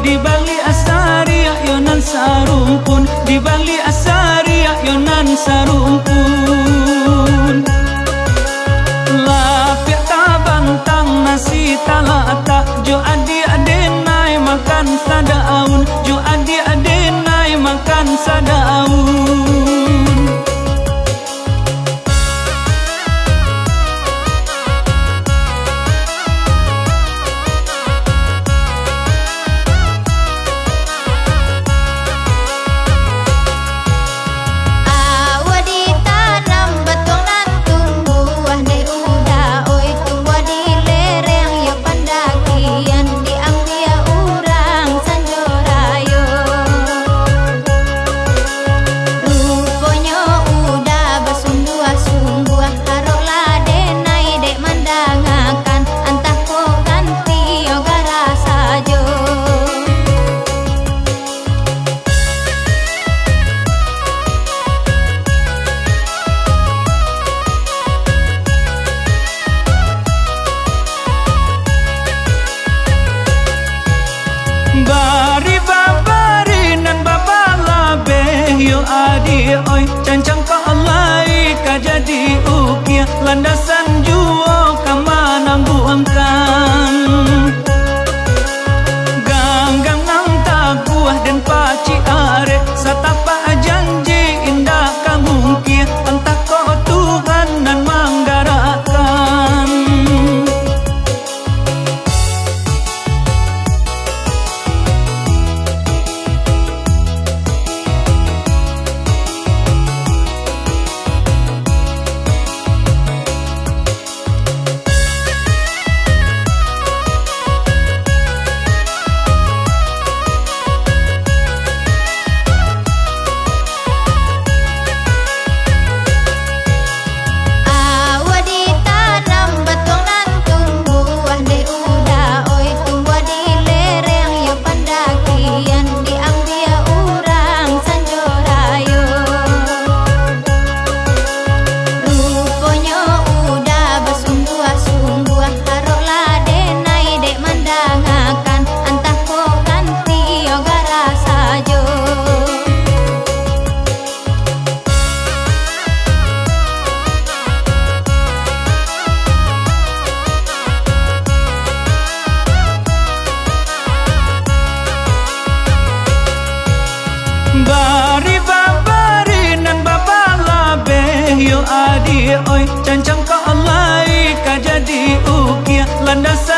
di bali asari yonan sarumpun, di bali asari yonan sarumpun. Lapik tabantang nasi talata, jo adi-adi nai makan sadaun, jo adi-adi nai makan sadaun. Bari babari nan babala behyo adi oi cancang ka alai ka jadi ukia landasan juo kamana buangkan ganggang nang takuah dan paci are satapa janji indah kamungkia entah ko Tuhan nan manggarakan. Bari babari nan babala behyo adi oi cancang ka alai ka jadi ukia landasan